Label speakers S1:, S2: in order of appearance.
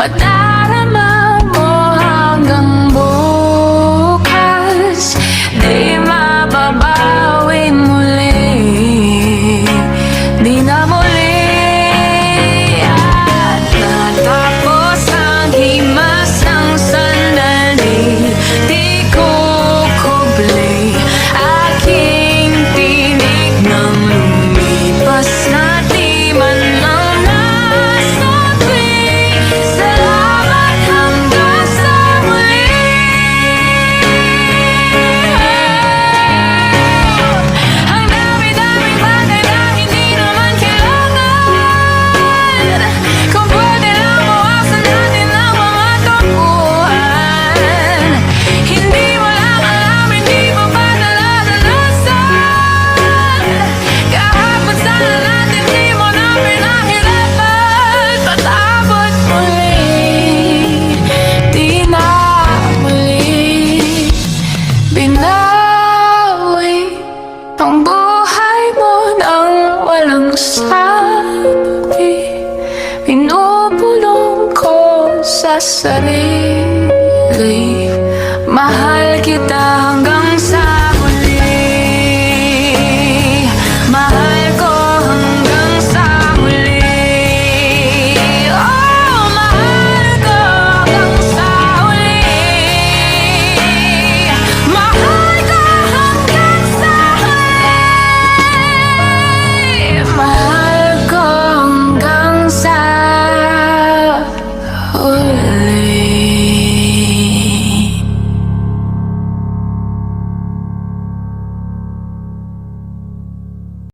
S1: madarama mo hanggang bukas. Di mababawi muli, di na muli. At natapos ang himas ng sandali, di ko kubli aking tinig nang lumipas na di man lang nasutwi. Salamat hanggang sa muli. Ang dami-daming bagay na hindi naman kailangan, kung pwede lang bawasan natin ang mga tampuhan. Hindi mo lang alam, hindi mo pa nalalanasan. Kahapon sana natin di mo na pinahirapan. Patapos muli, di na muli binawi ang buhay mo nang walang sabi. Pinupulong ko sa sarili, mahal kita